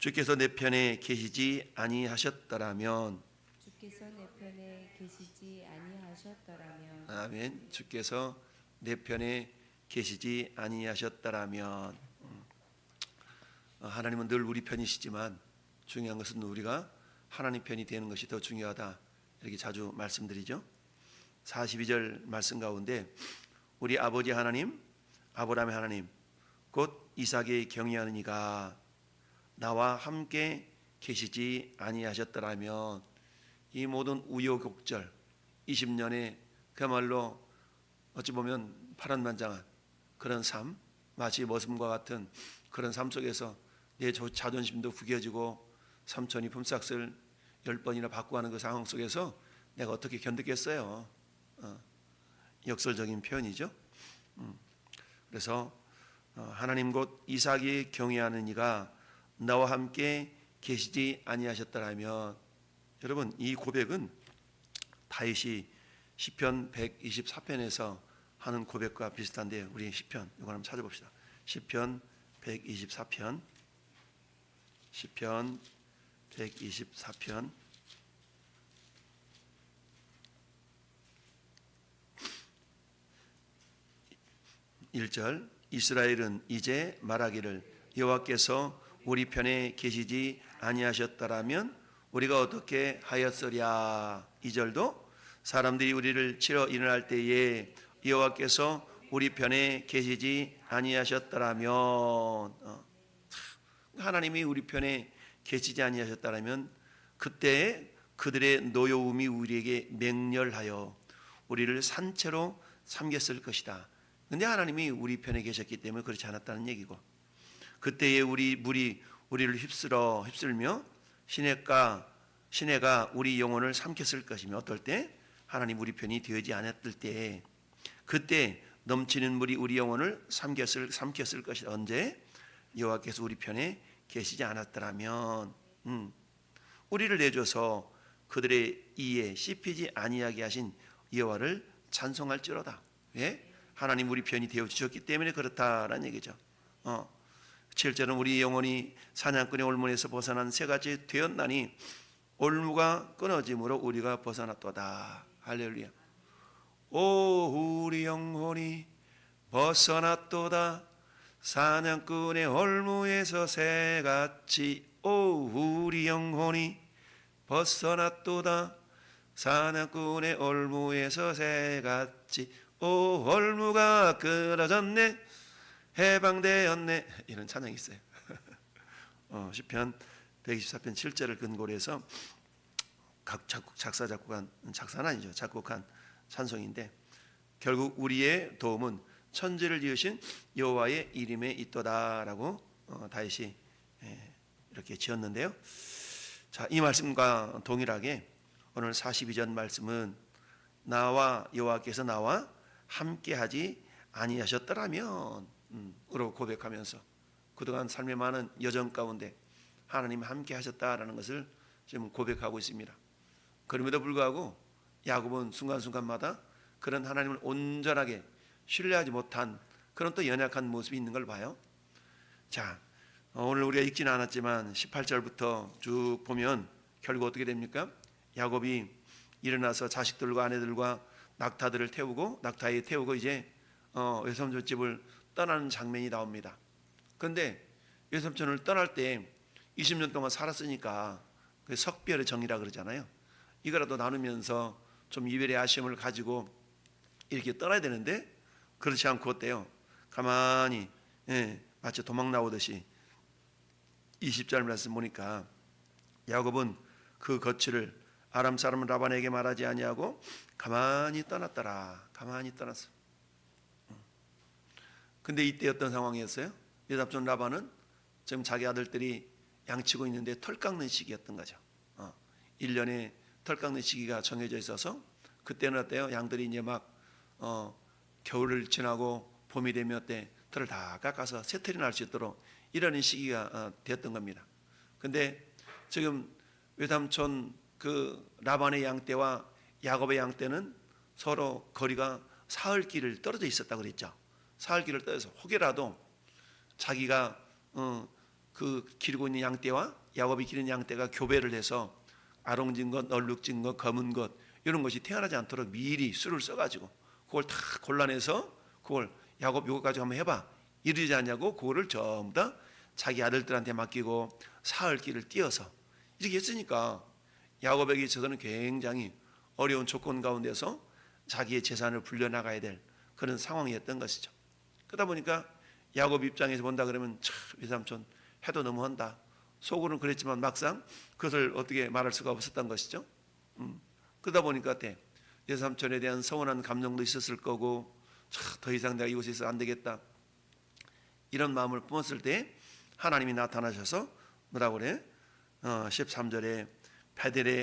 주께서 내 편에 계시지 아니하셨더라면, 주께서 내 편에 계시지 아니하셨더라면, 아멘. 주께서 내 편에 계시지 아니하셨더라면, 하나님은 늘 우리 편이시지만 중요한 것은 우리가 하나님 편이 되는 것이 더 중요하다, 이렇게 자주 말씀드리죠. 42절 말씀 가운데 우리 아버지 하나님, 아브라함의 하나님, 곧 이삭의 경외하는 이가 나와 함께 계시지 아니하셨더라면, 이 모든 우여곡절 20년의 그야말로 어찌 보면 파란만장한 그런 삶, 마치 머슴과 같은 그런 삶 속에서 내 자존심도 구겨지고 삼촌이 품삯을 10번이나 받고 하는 그 상황 속에서 내가 어떻게 견디겠어요. 역설적인 표현이죠. 그래서 하나님 곧 이삭이 경외하는 이가 나와 함께 계시지 아니하셨더라면, 여러분 이 고백은 다윗이 시편 124편에서 하는 고백과 비슷한데, 우리 시편 이거 한번 찾아봅시다. 시편 124편, 시편 124편 1절, 이스라엘은 이제 말하기를 여호와께서 우리 편에 계시지 아니하셨더라면 우리가 어떻게 하였으랴. 2절도 사람들이 우리를 치러 일어날 때에 여호와께서 우리 편에 계시지 아니하셨더라면, 하나님이 우리 편에 계시지 아니하셨더라면 그때 그들의 노여움이 우리에게 맹렬하여 우리를 산채로 삼겼을 것이다. 근데 하나님이 우리 편에 계셨기 때문에 그렇지 않았다는 얘기고, 그때에 우리를 휩쓸며 시내가 우리 영혼을 삼켰을 것이며, 어떨 때 하나님 우리 편이 되지 않았을 때, 그때 넘치는 물이 우리 영혼을 삼켰을 것이다. 언제? 여호와께서 우리 편에 계시지 않았더라면, 우리를 내줘서 그들의 이에 씹히지 아니하게 하신 여호와를 찬송할지로다. 예? 하나님 우리 편이 되어 주셨기 때문에 그렇다라는 얘기죠. 7절은 우리 영혼이 사냥꾼의 올무에서 벗어난 새같이 되었나니 올무가 끊어짐으로 우리가 벗어났도다. 할렐루야. 오 우리 영혼이 벗어났도다. 사냥꾼의 올무에서 새같이. 오 우리 영혼이 벗어났도다. 사냥꾼의 올무에서 새같이. 오 올무가 끊어졌네, 해방되었네. 이런 찬양이 있어요. 시편 124편 7절을 근거로 해서 각 작사는 아니죠, 작곡한 찬송인데, 결국 우리의 도움은 천지를 지으신 여호와의 이름에 있도다라고 다윗이 이렇게 지었는데요. 자, 이 말씀과 동일하게 오늘 42절 말씀은 나와 여호와께서 나와 함께하지 아니하셨더라면 으로 고백하면서 그동안 삶의 많은 여정 가운데 하나님 함께 하셨다라는 것을 지금 고백하고 있습니다. 그럼에도 불구하고 야곱은 순간순간마다 그런 하나님을 온전하게 신뢰하지 못한 그런 또 연약한 모습이 있는 걸 봐요. 자, 오늘 우리가 읽지는 않았지만 18절부터 쭉 보면 결국 어떻게 됩니까? 야곱이 일어나서 자식들과 아내들과 낙타에 태우고 이제 외삼촌 집을 떠나는 장면이 나옵니다. 그런데 외삼촌을 떠날 때 20년 동안 살았으니까 그 석별의 정이라 그러잖아요. 이거라도 나누면서 좀 이별의 아쉬움을 가지고 이렇게 떠나야 되는데 그렇지 않고 어때요? 가만히 마치 도망 나오듯이 20절 말씀 보니까 야곱은 그 거취를 아람 사람 라반에게 말하지 아니하고 가만히 떠났더라. 가만히 떠났어. 근데 이때 어떤 상황이었어요? 외삼촌 라반은 지금 자기 아들들이 양치고 있는데 털 깎는 시기였던 거죠. 1년에 털 깎는 시기가 정해져 있어서 그때는 어때요? 양들이 이제 막 겨울을 지나고 봄이 되면 어때? 털을 다 깎아서 새털이 날 수 있도록 이러는 시기가 되었던 겁니다. 근데 지금 외삼촌 그 라반의 양떼와 야곱의 양떼는 서로 거리가 사흘 길을 떨어져 있었다고 그랬죠. 사흘 길을 떨어져서 혹여라도 자기가 그 기르고 있는 양떼와 야곱이 기른 양떼가 교배를 해서 아롱진 것, 얼룩진 것, 검은 것 이런 것이 태어나지 않도록 미리 수를 써가지고 그걸 다 골라내서 그걸 야곱 요거 가지고 한번 해봐 이러지 않냐고 그거를 전부 다 자기 아들들한테 맡기고 사흘길을 띄어서 이렇게 했으니까 야곱에게 있어서는 굉장히 어려운 조건 가운데서 자기의 재산을 불려나가야 될 그런 상황이었던 것이죠. 그러다 보니까 야곱 입장에서 본다 그러면 참 외삼촌 해도 너무한다. 속으로는 그랬지만 막상 그것을 어떻게 말할 수가 없었던 것이죠. 그러다 보니까 외삼촌에 대한 서운한 감정도 있었을 거고 더 이상 내가 이곳에 있어 안 되겠다 이런 마음을 품었을 때 하나님이 나타나셔서 뭐라고 그래? 13절에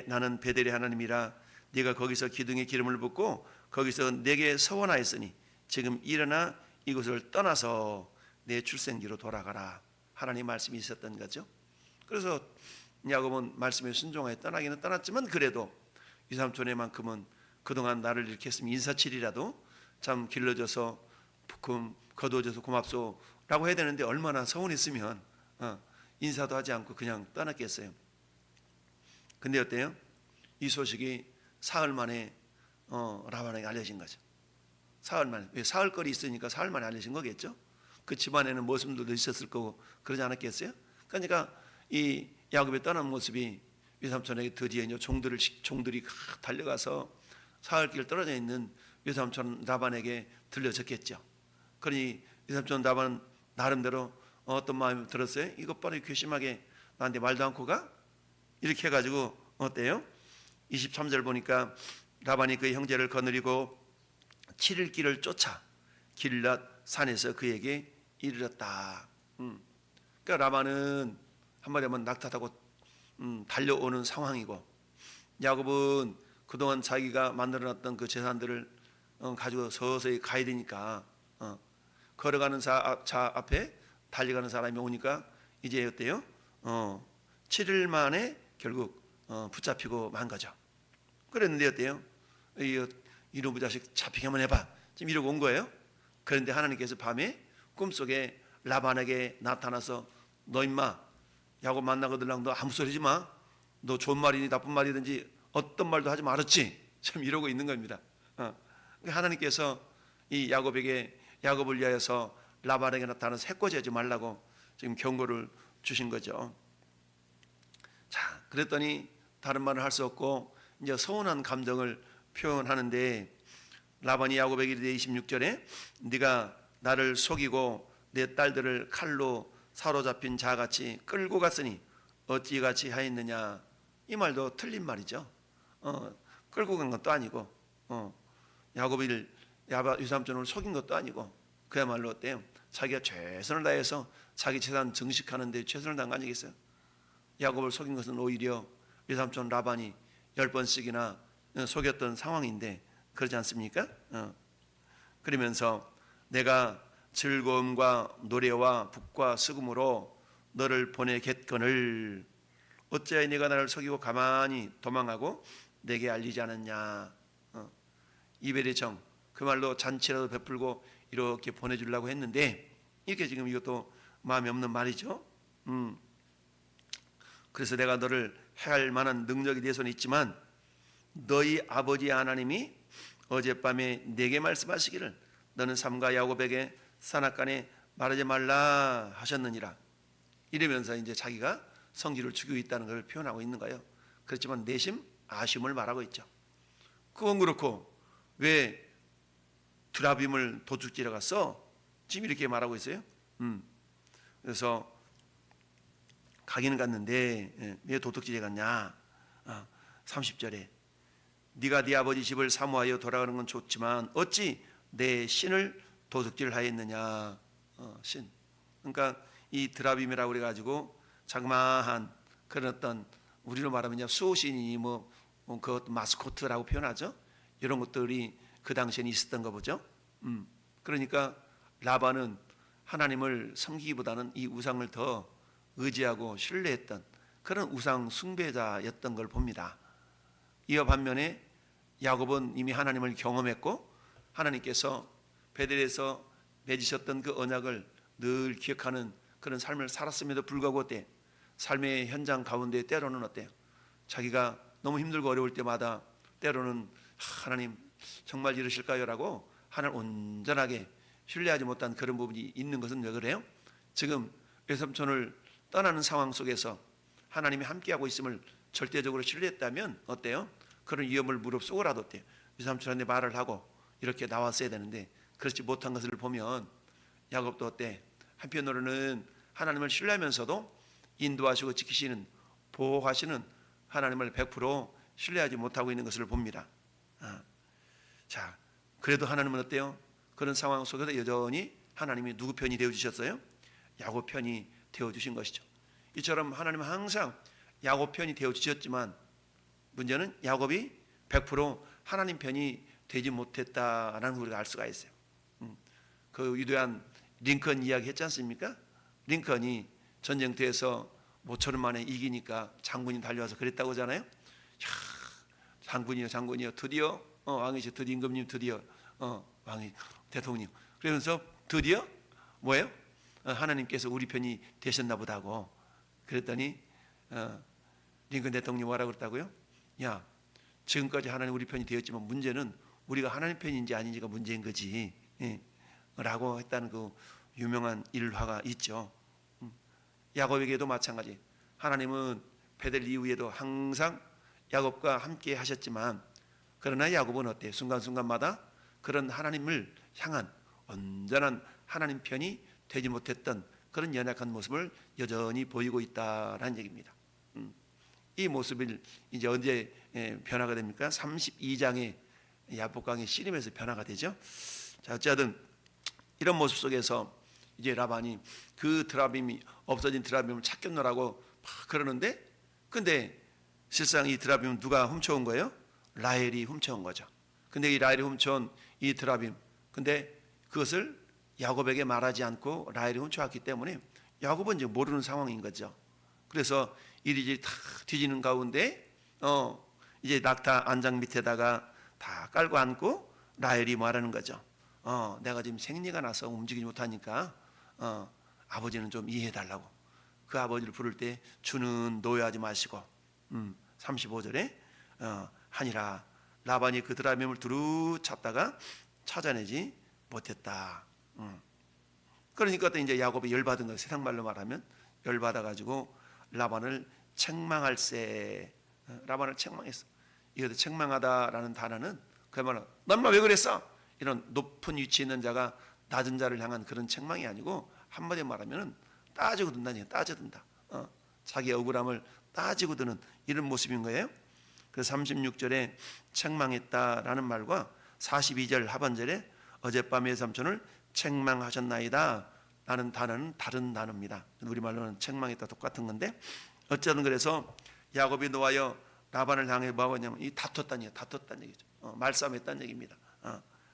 나는 베델의 하나님이라 네가 거기서 기둥에 기름을 붓고 거기서 내게 서원하였으니 지금 일어나 이곳을 떠나서 내 출생지로 돌아가라. 하나님 말씀이 있었던 거죠. 그래서 야곱은 말씀에 순종하여 떠나기는 떠났지만 그래도 이삼촌의만큼은 그동안 나를 이렇게 했으면 인사치리라도 참 길러줘서 부금 거두어줘서 고맙소 라고 해야 되는데 얼마나 서운했으면 인사도 하지 않고 그냥 떠났겠어요. 근데 어때요? 이 소식이 사흘 만에 라반에게 알려진 거죠. 사흘 만에. 왜 사흘거리 있으니까 사흘 만에 알려진 거겠죠. 그 집안에는 모습들도 있었을 거고 그러지 않았겠어요? 그러니까 이 야곱이 떠난 모습이 외삼촌에게 드디어 이제 종들이 달려가서 사흘길 떨어져 있는 외삼촌 라반에게 들려졌겠죠. 그러니 외삼촌 라반 나름대로 어떤 마음이 들었어요? 이것 봐라 괘씸하게 나한테 말도 않고 가? 이렇게 해가지고 어때요? 23절 보니까 라반이 그의 형제를 거느리고 7일 길을 쫓아 길랏 산에서 그에게 이르렀다. 그러니까 라반은 한마디 하면 낙타타고 달려오는 상황이고 야곱은 그동안 자기가 만들어놨던 그 재산들을 가지고 서서히 가야 되니까 걸어가는 자 앞에 달려가는 사람이 오니까 이제 어때요? 7일 만에 결국 붙잡히고 만 거죠. 그랬는데 어때요? 이놈의 자식 잡히게 한번 해봐. 지금 이러고 온 거예요. 그런데 하나님께서 밤에 꿈속에 라반에게 나타나서 너 임마 야곱 만나거들랑 너 아무 소리 하지 마. 너 좋은 말이니 나쁜 말이든지 어떤 말도 하지 말았지. 참 이러고 있는 겁니다. 하나님께서 이 야곱을 위하여서 라반에게 나타나서 해코지하지 말라고 지금 경고를 주신 거죠. 자, 그랬더니 다른 말을 할 수 없고 이제 서운한 감정을 표현하는데 라반이 야곱에게 이르되 26절에 네가 나를 속이고 내 딸들을 칼로 사로잡힌 자같이 끌고 갔으니 어찌 같이 하였느냐. 이 말도 틀린 말이죠. 끌고 간 것도 아니고 야곱이 유삼촌을 속인 것도 아니고 그야말로 어때요? 자기가 최선을 다해서 자기 재산 증식하는 데 최선을 다한 거 아니겠어요? 야곱을 속인 것은 오히려 유삼촌 라반이 10번씩이나 속였던 상황인데 그러지 않습니까? 그러면서 내가 즐거움과 노래와 북과 수금으로 너를 보내겠거늘 어찌하여 네가 나를 속이고 가만히 도망하고 내게 알리지 않았냐. 이별의 정, 그 말로 잔치라도 베풀고 이렇게 보내주려고 했는데 이렇게 지금 이것도 마음이 없는 말이죠. 그래서 내가 너를 해할 만한 능력이 내 손에 있지만 너희 아버지 하나님이 어젯밤에 내게 말씀하시기를 너는 삼가 야곱에게 산악간에 말하지 말라 하셨느니라. 이러면서 이제 자기가 성질을 죽이고 있다는 걸 표현하고 있는 거예요. 그렇지만 내심 아쉬움을 말하고 있죠. 그건 그렇고 왜 드라빔을 도둑질해 갔어? 지금 이렇게 말하고 있어요. 그래서 가기는 갔는데 왜 도둑질해 갔냐? 30절에 네가 네 아버지 집을 사모하여 돌아가는 건 좋지만 어찌 내 신을 도둑질하였느냐. 신. 그러니까 이 드라빔이라고 그래가지고 자그마한 그런 어떤 우리로 말하면 수호신이 그 마스코트라고 표현하죠. 이런 것들이 그 당시에는 있었던 거 보죠. 그러니까 라반은 하나님을 섬기기보다는 이 우상을 더 의지하고 신뢰했던 그런 우상 숭배자였던 걸 봅니다. 이와 반면에 야곱은 이미 하나님을 경험했고 하나님께서 베델에서 맺으셨던 그 언약을 늘 기억하는 그런 삶을 살았음에도 불구하고 어때? 삶의 현장 가운데 때로는 어때요? 자기가 너무 힘들고 어려울 때마다 때로는 하나님 정말 이러실까요? 라고 하나님 온전하게 신뢰하지 못한 그런 부분이 있는 것은 왜 그래요? 지금 외삼촌을 떠나는 상황 속에서 하나님이 함께하고 있음을 절대적으로 신뢰했다면 어때요? 그런 위험을 무릅쓰고라도 어때요? 외삼촌한테 말을 하고 이렇게 나왔어야 되는데 그렇지 못한 것을 보면 야곱도 어때? 한편으로는 하나님을 신뢰하면서도 인도하시고 지키시는 보호하시는 하나님을 100% 신뢰하지 못하고 있는 것을 봅니다. 자, 그래도 하나님은 어때요? 그런 상황 속에서 여전히 하나님이 누구 편이 되어주셨어요? 야곱 편이 되어주신 것이죠. 이처럼 하나님은 항상 야곱 편이 되어주셨지만 문제는 야곱이 100% 하나님 편이 되지 못했다라는 걸 우리가 알 수가 있어요. 그 위대한 링컨 이야기 했지 않습니까? 링컨이 전쟁터에서 모처럼 만에 이기니까 장군이 달려와서 그랬다고 하잖아요. 장군이요 드디어 왕이시 드디어 임금님 드디어 왕이 대통령. 그러면서 드디어 뭐예요? 하나님께서 우리 편이 되셨나 보다고 그랬더니 링컨 대통령이 뭐라고 그랬다고요? 야, 지금까지 하나님 우리 편이 되었지만 문제는 우리가 하나님 편인지 아닌지가 문제인 거지. 라고 했다는 그 유명한 일화가 있죠. 야곱에게도 마찬가지. 하나님은 베델 이후에도 항상 야곱과 함께 하셨지만 그러나 야곱은 어때? 순간순간마다 그런 하나님을 향한 온전한 하나님 편이 되지 못했던 그런 연약한 모습을 여전히 보이고 있다라는 얘기입니다. 이 모습을 이제 언제 변화가 됩니까? 32장의 야복강의 씨름에서 변화가 되죠. 자, 어쨌든 이런 모습 속에서 이제 라반이 그 드라빔이 없어진 드라빔을 찾겠노라고 막 그러는데, 근데 실상 이 드라빔은 누가 훔쳐온 거예요? 라헬이 훔쳐온 거죠. 근데 이 라헬이 훔쳐온 이 드라빔, 근데 그것을 야곱에게 말하지 않고 라헬이 훔쳐왔기 때문에 야곱은 이제 모르는 상황인 거죠. 그래서 이리저리 다 뒤지는 가운데 이제 낙타 안장 밑에다가 다 깔고 앉고 라헬이 말하는 거죠. 내가 지금 생리가 나서 움직이지 못하니까 아버지는 좀 이해해달라고. 그 아버지를 부를 때 주는 노여하지 마시고 35절에 하니라. 라반이 그 드라빔을 두루 찾다가 찾아내지 못했다. 그러니까 또 이제 야곱이 열받은 거예요. 세상 말로 말하면 열받아가지고 라반을 책망할세. 라반을 책망했어. 이것도 책망하다라는 단어는 그야말로 넌 왜 그랬어? 이런 높은 위치에 있는 자가 낮은 자를 향한 그런 책망이 아니고 한마디로 말하면 따지고 든다니. 따져든다. 자기 억울함을 따지고 드는 이런 모습인 거예요. 그래서 36절에 책망했다라는 말과 42절 하반절에 어젯밤에 삼촌을 책망하셨나이다 라는 단어는 다른 단어입니다. 우리말로는 책망했다 똑같은 건데 어쨌든 그래서 야곱이 노하여 라반을 향해 뭐하고 했냐면 이 다퉜다는 얘기죠. 말싸움했다는 얘기입니다.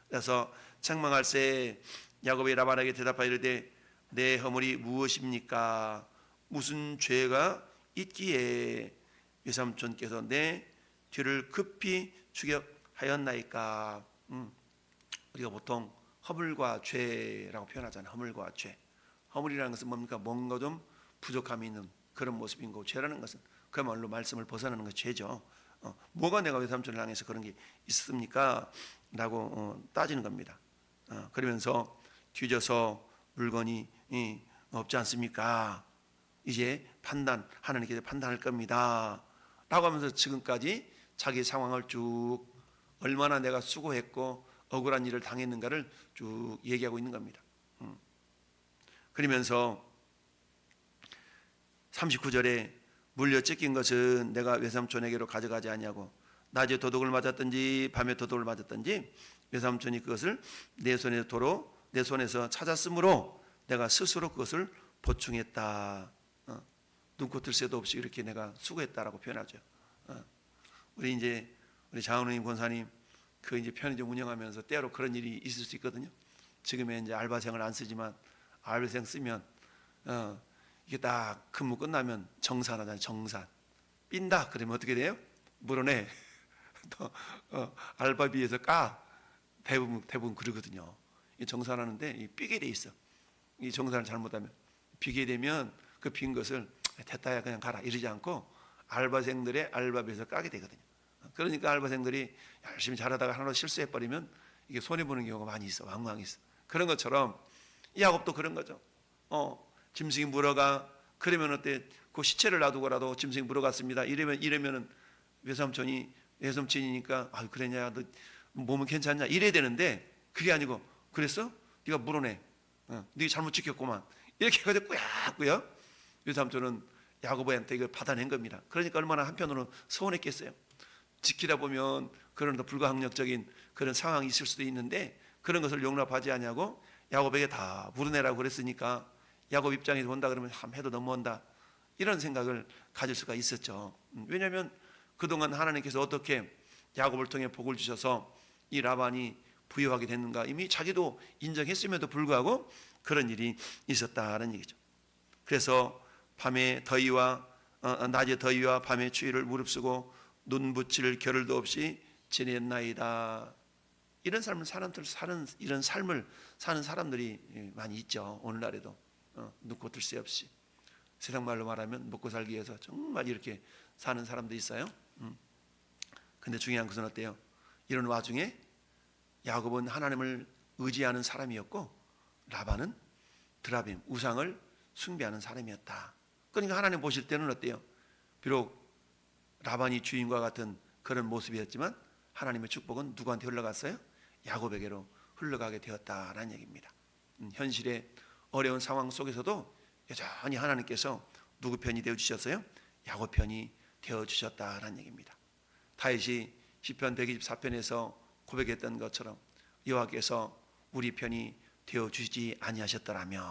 그래서 책망할새 야곱이 라반에게 대답하여 이르되 내 허물이 무엇입니까? 무슨 죄가 있기에 외삼촌께서 내 뒤를 급히 추격하였나이까? 우리가 보통 허물과 죄라고 표현하잖아요. 허물과 죄. 허물이라는 것은 뭡니까? 뭔가 좀 부족함이 있는 그런 모습인 거고, 죄라는 것은 그야말로 말씀을 벗어나는 것이 죄죠. 뭐가 내가 외삼촌을 향해서 그런 게 있습니까? 라고 따지는 겁니다. 그러면서 뒤져서 물건이 없지 않습니까? 이제 하나님께서 판단할 겁니다 라고 하면서 지금까지 자기 상황을 쭉 얼마나 내가 수고했고 억울한 일을 당했는가를 쭉 얘기하고 있는 겁니다. 그러면서 39절에 물려 찢긴 것은 내가 외삼촌에게로 가져가지 아니하고 낮에 도둑을 맞았든지 밤에 도둑을 맞았든지 외삼촌이 그것을 내 손에서 찾았으므로 내가 스스로 그것을 보충했다. 눈코 뜰 새도 없이 이렇게 내가 수고했다라고 표현하죠. 우리 장은우님 권사님 그 이제 편의점 운영하면서 때로 그런 일이 있을 수 있거든요. 지금은 이제 알바생을 안 쓰지만 알바생 쓰면 이게 딱 근무 끝나면 정산하잖아요. 정산 삔다 그러면 어떻게 돼요? 물어내. 또 알바비에서 까. 대부분 그러거든요. 이 정산하는데 이 삐게 돼 있어. 이 정산을 잘못하면 비게 되면 그 빈 것을 됐다야 그냥 가라 이러지 않고 알바생들의 알바비에서 까게 되거든요. 그러니까 알바생들이 열심히 잘하다가 하나로 실수해버리면 이게 손해보는 경우가 많이 있어. 왕왕 있어. 그런 것처럼 야곱도 그런 거죠. 짐승이 물어가 그러면 어때? 그 시체를 놔두고라도 짐승이 물어갔습니다. 이러면은 외삼촌이니까 아 그랬냐, 너 몸은 괜찮냐 이래야 되는데 그게 아니고 그랬어? 네가 물어내. 네가 잘못 지켰구만. 이렇게 해가지고 꾸역꾸역 외삼촌은 야곱한테 이걸 받아낸 겁니다. 그러니까 얼마나 한편으로는 서운했겠어요. 지키다 보면 그런 불가항력적인 그런 상황이 있을 수도 있는데 그런 것을 용납하지 않냐고 야곱에게 다 물어내라고 그랬으니까 야곱 입장에서 본다 그러면 참 해도 넘어온다 이런 생각을 가질 수가 있었죠. 왜냐하면 그동안 하나님께서 어떻게 야곱을 통해 복을 주셔서 이 라반이 부유하게 됐는가 이미 자기도 인정했음에도 불구하고 그런 일이 있었다는 얘기죠. 그래서 밤에 더위와 낮에 더위와 밤에 추위를 무릅쓰고 눈 붙일 겨를도 없이 지냈나이다. 이런 삶을 이런 삶을 사는 사람들이 많이 있죠. 오늘날에도 눈코 뜰 새 없이 세상 말로 말하면 먹고 살기 위해서 정말 이렇게 사는 사람도 있어요. 근데 중요한 것은 어때요? 이런 와중에 야곱은 하나님을 의지하는 사람이었고 라반은 드라빔 우상을 숭배하는 사람이었다. 그러니까 하나님 보실 때는 어때요? 비록 라반이 주인과 같은 그런 모습이었지만 하나님의 축복은 누구한테 흘러갔어요? 야곱에게로 흘러가게 되었다라는 얘기입니다. 현실의 어려운 상황 속에서도 여전히 하나님께서 누구 편이 되어주셨어요? 야곱 편이 되어주셨다라는 얘기입니다. 다윗이 시편 124편에서 고백했던 것처럼 여호와께서 우리 편이 되어주시지 아니하셨더라면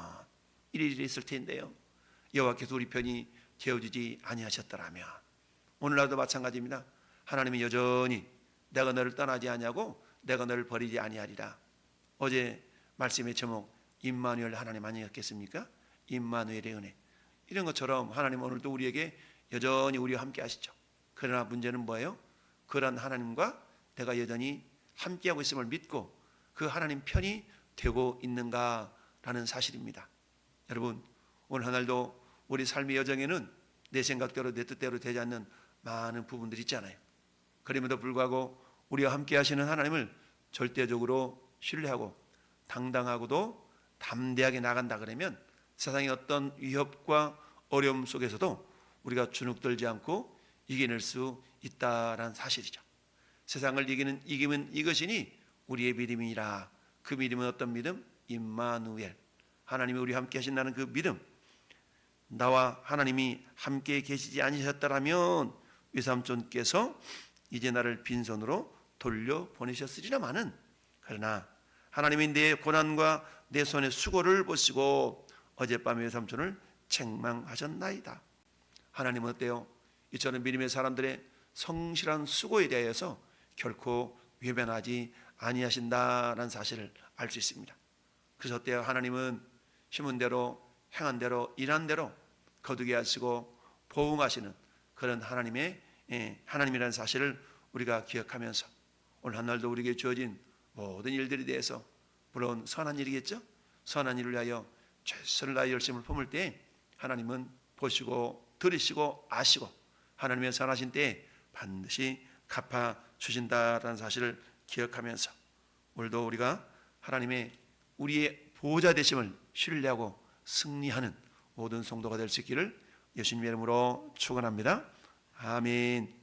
이리 있을 텐데요. 여호와께서 우리 편이 되어주지 아니하셨더라면 오늘날도 마찬가지입니다. 하나님이 여전히 내가 너를 떠나지 아니하고 내가 너를 버리지 아니하리라. 어제 말씀의 제목 임마누엘 하나님 아니었겠습니까? 임마누엘의 은혜. 이런 것처럼 하나님 오늘도 우리에게 여전히 우리와 함께 하시죠. 그러나 문제는 뭐예요? 그런 하나님과 내가 여전히 함께하고 있음을 믿고 그 하나님 편이 되고 있는가라는 사실입니다. 여러분 오늘 하늘도 우리 삶의 여정에는 내 생각대로 내 뜻대로 되지 않는 많은 부분들이 있잖아요. 그럼에도 불구하고 우리와 함께 하시는 하나님을 절대적으로 신뢰하고 당당하고도 담대하게 나간다 그러면 세상의 어떤 위협과 어려움 속에서도 우리가 주눅들지 않고 이겨낼 수 있다라는 사실이죠. 세상을 이기면 이것이니 우리의 믿음이라. 그 믿음은 어떤 믿음? 임마누엘. 하나님이 우리와 함께 하신다는 그 믿음. 나와 하나님이 함께 계시지 아니셨더라면 외삼촌께서 이제 나를 빈손으로 돌려보내셨으리라마는, 그러나 하나님이 내 고난과 내 손의 수고를 보시고 어젯밤에 외삼촌을 책망하셨나이다. 하나님은 어때요? 이처럼 믿음의 사람들의 성실한 수고에 대해서 결코 외면하지 아니하신다라는 사실을 알 수 있습니다. 그래서 어때요? 하나님은 심은 대로 행한 대로 일한 대로 거두게 하시고 보응하시는 그런 하나님이라는 사실을 우리가 기억하면서 오늘 한날도 우리에게 주어진 모든 일들에 대해서 물론 선한 일이겠죠. 선한 일을 위하여 최선을 다해 열심을 품을 때 하나님은 보시고 들으시고 아시고 하나님의 선하신 때에 반드시 갚아 주신다라는 사실을 기억하면서 오늘도 우리가 하나님의 우리의 보호자 되심을 신뢰하고 승리하는 모든 성도가 될 수 있기를 예수님의 이름으로 축원합니다. 아멘.